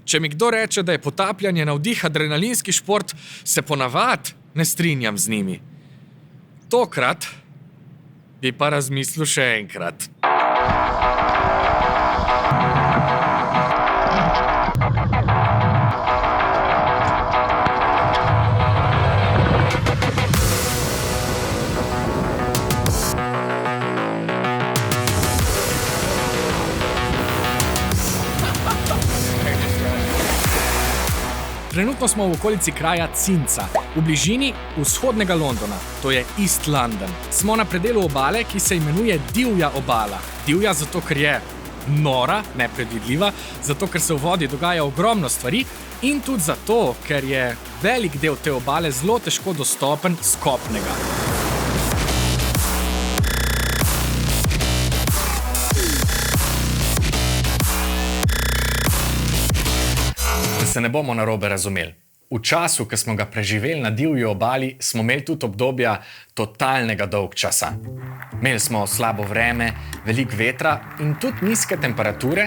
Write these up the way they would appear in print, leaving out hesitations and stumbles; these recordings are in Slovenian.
Če mi kdo reče, da je potapljanje navdih adrenalinski šport, se ponavadi ne strinjam z njimi. Tokrat bi pa razmislil še enkrat. Trenutno smo v okolici kraja Cinca, v bližini vzhodnega Londona, to je East London. Smo na predelu obale, ki se imenuje Divja obala. Divja zato, ker je nora, nepredvidljiva, zato, ker se v vodi dogaja ogromno stvari in tudi zato, ker je velik del te obale zelo težko dostopen s kopnega. Se ne bomo narobe razumeli. V času, ko smo ga preživeli na divji obali, smo imeli tudi obdobja totalnega dolgčasa. Imeli smo slabo vreme, veliko vetra in tudi nizke temperature,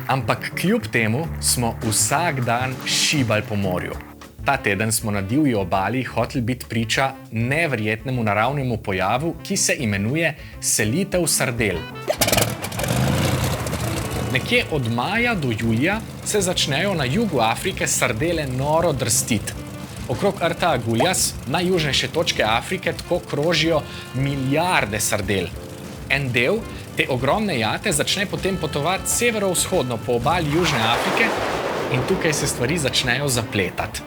ampak kljub temu smo vsak dan šibali po morju. Ta teden smo na divji obali hoteli biti priča neverjetnemu naravnemu pojavu, ki se imenuje selitev sardel. Nekje od maja do julija se začnejo na jugu Afrike sardele noro drstiti. Okrog rta Agulhas, najjužnejše točke Afrike, tako krožijo milijarde sardel. En del te ogromne jate začne potem potovati severovzhodno po obali Južne Afrike in tukaj se stvari začnejo zapletati.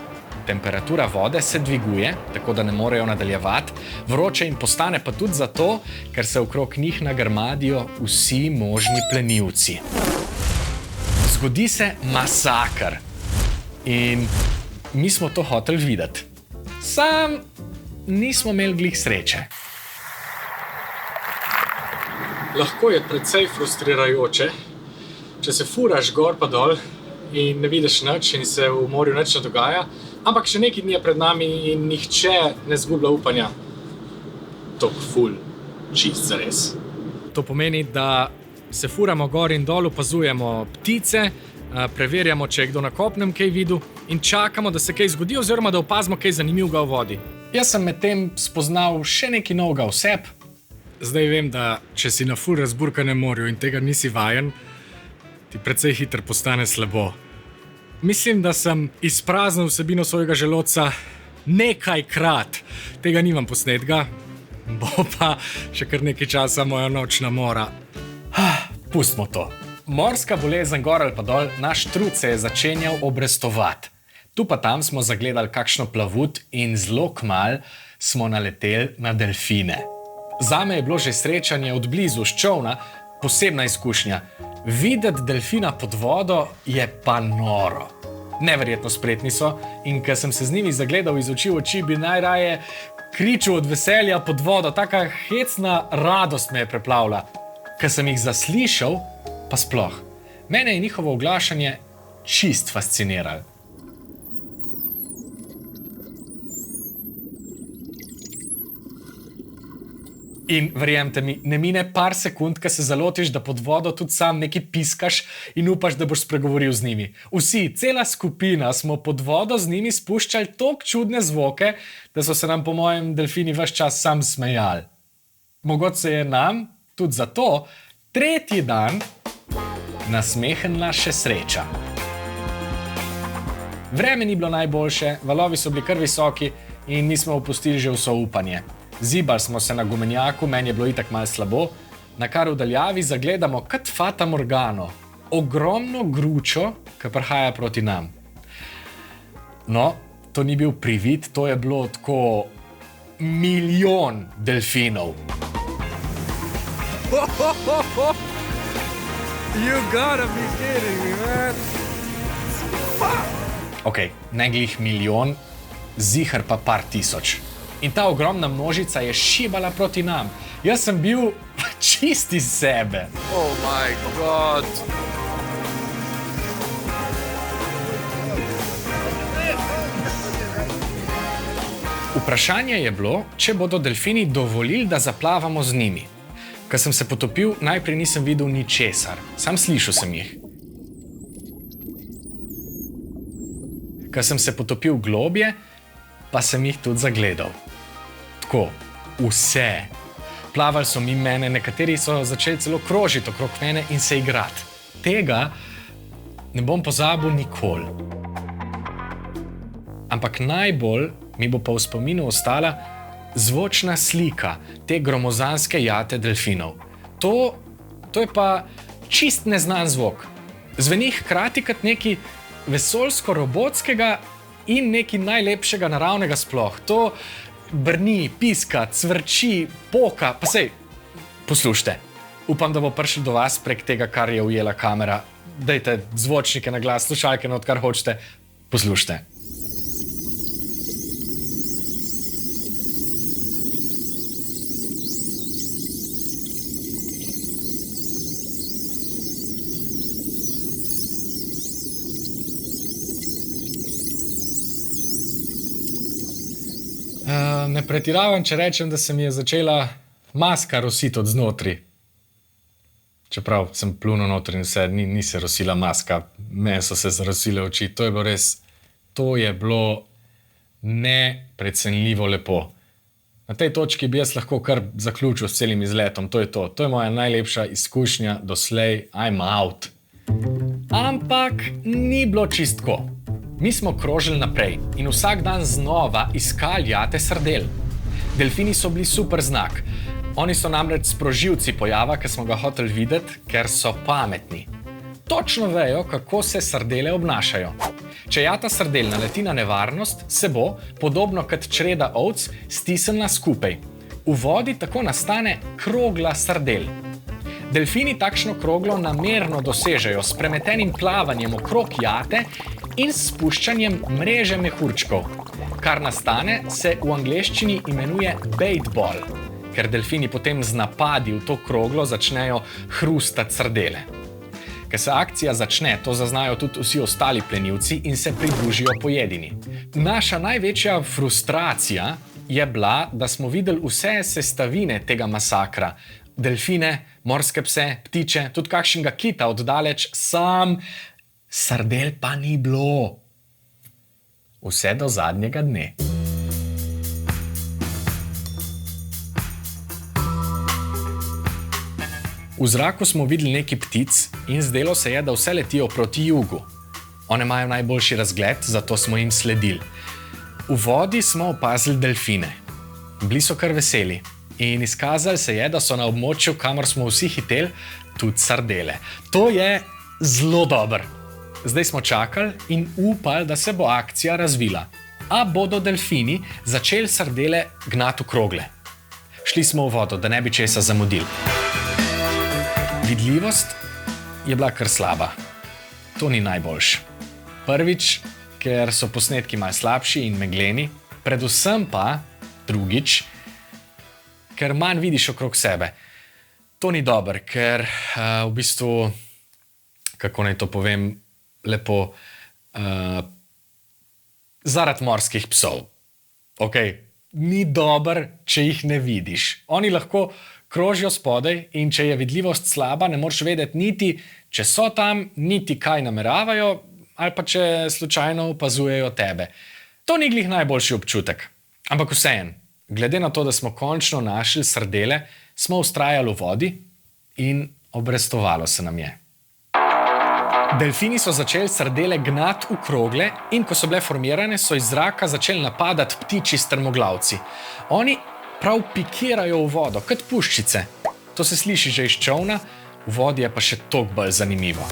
Temperatura vode se dviguje, tako da ne morejo nadaljevati, vroče jim postane pa tudi zato, ker se okrog njih nagrmadijo vsi možni plenilci. Zgodi se masaker in mi smo to hoteli videti. Sam nismo imeli glih sreče. Lahko je precej frustrirajoče, če se furaš gor pa dol in ne vidiš nič in se v morju nič ne dogaja, ampak še nekaj dni je pred nami in nihče ne zgublja upanja. Tok ful, čist zares. To pomeni, da se furamo gor in dol, opazujemo ptice, preverjamo, če je kdo na kopnem kaj videl in čakamo, da se kaj zgodi oziroma da opazimo kaj zanimivega v vodi. Jaz sem medtem spoznal še nekaj novega v sebi. Zdaj vem, da če si na ful razburkanem morju in tega nisi vajen, ti precej hitro postane slabo. Mislim, da sem izpraznil vsebino svojega želodca nekajkrat. Tega nimam posnetega, bo pa še kar nekaj časa moja nočna mora. Pustimo to. Morska bolezen gor ali pa dol, naš trud se je začenjal obrestovati. Tu pa tam smo zagledali kakšno plavut in zelo kmalu smo naleteli na delfine. Zame je bilo že srečanje od blizu s čolna posebna izkušnja. Videti delfina pod vodo je pa noro. Neverjetno spretni so in ko sem se z njimi zagledal iz oči v oči, bi najraje kričal od veselja pod vodo. Taka hecna radost me je preplavila. Ko sem jih zaslišal, pa sploh. Mene je njihovo oglašanje čist fasciniralo. In verjemite mi, ne mine par sekund, ko se zalotiš, da pod vodo tudi sam nekaj piskaš in upaš, da boš spregovoril z njimi. Vsi, cela skupina smo pod vodo z njimi spuščali toliko čudne zvoke, da so se nam po mojem delfini ves čas sam smejali. Mogoče se je nam tudi zato tretji dan nasmehnila še sreča. Vreme ni bilo najboljše, valovi so bili kar visoki in mi smo opustili že vso upanje. Zibali smo se na gumenjaku, meni je bilo itak malo slabo, na kar v daljavi zagledamo kot Fata Morgano, ogromno gručo, ki prihaja proti nam. No, to ni bil privid, to je bilo tako milijon delfinov. You gotta be kidding me, man. Ok, ne glih milijon, ziher pa par tisoč. In ta ogromna množica je šibala proti nam. Jaz sem bil čist iz sebe. Oh my god. Vprašanje je bilo, če bodo delfini dovolili, da zaplavamo z njimi. Ko sem se potopil, najprej nisem videl ničesar, sam slišal sem jih. ko sem se potopil globje, pa sem jih tudi zagledal. Tako, vse. Plavali so mimo mene, nekateri so začeli celo krožiti okrog mene in se igrati. Tega ne bom pozabil nikoli. Ampak najbolj mi bo pa v spominu ostala zvočna slika te gromozanske jate delfinov. To je pa čist neznan zvok. Zveni hkrati kot nekaj vesoljsko-robotskega in nekaj najlepšega naravnega sploh. To brni, piska, cvrči, poka, pa sej, poslušajte. Upam, da bo prišel do vas prek tega, kar je ujela kamera. Dajte zvočnike na glas, slušalke, no, kar hočete, poslušajte. Ne pretiravam, če rečem, da se mi je začela maska rositi od znotri. Čeprav sem plunil notri in vse, ni se rosila maska, meni so se zarosile oči. To je bilo neprecenljivo lepo. Na tej točki bi jaz lahko kar zaključil s celim izletom. To je to. To je moja najlepša izkušnja doslej. I'm out. Ampak ni bilo čistko. Mi smo krožili naprej in vsak dan znova iskali jate sardel. Delfini so bili super znak. Oni so namreč sprožilci pojava, ki smo ga hoteli videti, ker so pametni. Točno vejo, kako se sardele obnašajo. Če jata sardel naleti na nevarnost, se bo, podobno kot čreda ovc, stisnila skupaj. V vodi tako nastane krogla sardel. Delfini takšno kroglo namerno dosežejo s premetenim plavanjem okrog jate in spuščanjem mreže mehurčkov. Kar nastane, se v angleščini imenuje baitball, ker delfini potem z napadi v to kroglo začnejo hrustati sardele. Ker se akcija začne, to zaznajo tudi vsi ostali plenilci in se pridružijo pojedini. Naša največja frustracija je bila, da smo videli vse sestavine tega masakra. Delfine, morske pse, ptiče, tudi kakšnega kita oddaleč, sam sardel pa ni bilo. Vse do zadnjega dne. V zraku smo videli nekaj ptic in zdelo se je, da vse letijo proti jugu. One imajo najboljši razgled, zato smo jim sledili. V vodi smo opazili delfine. Bili so kar veseli. In izkazali se je, da so na območju, kamor smo vsi hiteli, tudi sardele. To je zelo dobro. Zdaj smo čakali in upali, da se bo akcija razvila. A bodo delfini začeli sardele gnati v krogle. Šli smo v vodo, da ne bi česa zamudili. Vidljivost je bila kar slaba. To ni najboljše. Prvič, ker so posnetki malo slabši in megleni, predvsem pa, drugič, ker manj vidiš okrog sebe. To ni dobro, ker v bistvu, kako naj to povem lepo, zaradi morskih psov. Okay. Ni dobro, če jih ne vidiš. Oni lahko krožijo spodaj in če je vidljivost slaba, ne moreš vedeti niti, če so tam, niti kaj nameravajo, ali pa če slučajno opazujejo tebe. To ni glih najboljši občutek. Ampak vseeno. Glede na to, da smo končno našli sardele, smo vztrajali v vodi in obrestovalo se nam je. Delfini so začeli sardele gnati v krogle in ko so bile formirane, so iz zraka začeli napadati ptiči strmoglavci. Oni prav pikirajo v vodo, kot puščice. To se sliši že iz čolna, v vodi je pa še toliko bolj zanimivo.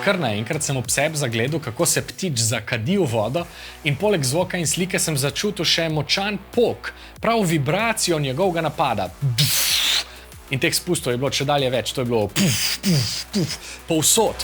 Kar naenkrat sem ob sebi zagledal, kako se ptič zakadi v vodo in poleg zvoka in slike sem začutil še močan pok, prav vibracijo njegovega napada. In teh spustov je bilo čedalje več, to je bilo povsod.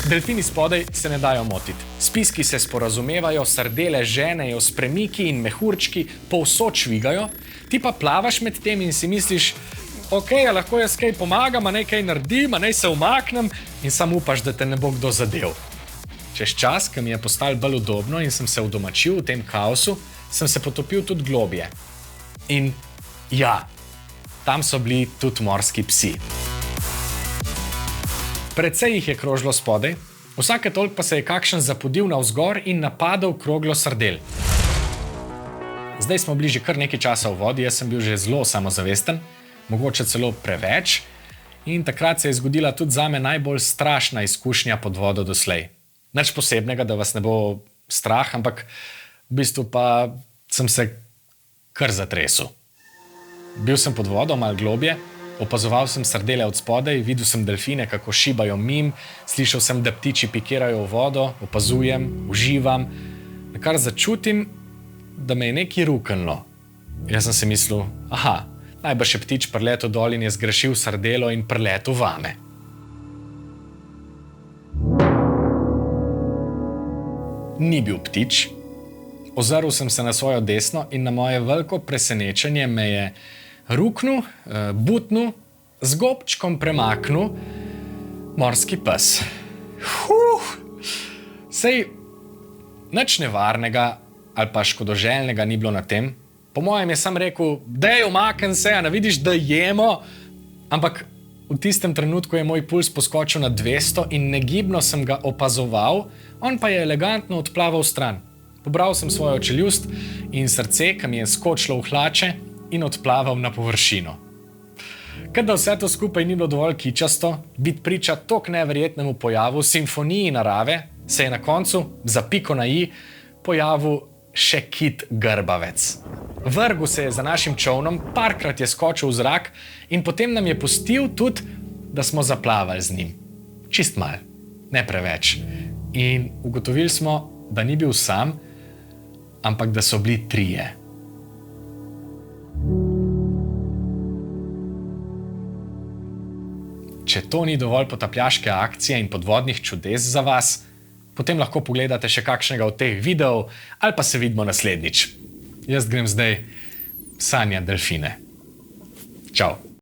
Delfini spodaj se ne dajo motiti. Spiski se sporazumevajo, sardele ženejo s premiki in mehurčki, povsod švigajo, ti pa plavaš med tem in si misliš, ok, lahko jaz kaj pomagam, a naj kaj naredim, a naj se umaknem in sam upaš, da te ne bo kdo zadev. Čez čas, ko mi je postalo bolj udobno in sem se udomačil v tem kaosu, sem se potopil tudi globje. In Ja, tam so bili tudi morski psi. Precej jih je krožilo spodaj, vsake toliko pa se je kakšen zapodil navzgor in napadel kroglo sardel. Zdaj smo bili že kar nekaj časa v vodi, jaz sem bil že zelo samozavesten, mogoče celo preveč, in takrat se je zgodila tudi zame najbolj strašna izkušnja pod vodo doslej. Nič posebnega, da vas ne bo strah, ampak v bistvu pa sem se kar zatresel. Bil sem pod vodo, malo globje, opazoval sem sardele od spodaj, videl sem delfine, kako šibajo mimo, slišal sem, da ptiči pikirajo v vodo, opazujem, uživam, nakar začutim, da me je nekaj ruknilo. Jaz sem si mislil, najbrž je ptič preletel dol in je zgrešil sardelo in preletel vame. Ni bil ptič. Ozrl sem se na svojo desno in na moje veliko presenečenje me je ruknil, butnil, z gobčkom premaknil morski pes. Sej nič nevarnega ali pa škodoželjnega ni bilo na tem. Po mojem je sam rekel, dej, umakni se, a ne vidiš, da jemo? Ampak v tistem trenutku je moj puls poskočil na 200 in negibno sem ga opazoval, on pa je elegantno odplaval stran. Pobral sem svojo čeljust in srce, ki mi je skočilo v hlače in odplaval na površino. Ker da vse to skupaj ni bilo dovolj kičasto, biti priča tok neverjetnemu pojavu, simfoniji narave, se je na koncu, za piko na i, pojavil še kit grbavec. Vrgel se je za našim čolnom, parkrat je skočil v zrak in potem nam je pustil tudi, da smo zaplavali z njim. Čist mal, ne preveč. In ugotovili smo, da ni bil sam, ampak da so bili 3. Če to ni dovolj potapljaške akcije in podvodnih čudes za vas, potem lahko pogledate še kakšnega od teh videov ali pa se vidimo naslednjič. Jaz grem zdaj sanjati delfine. Čau.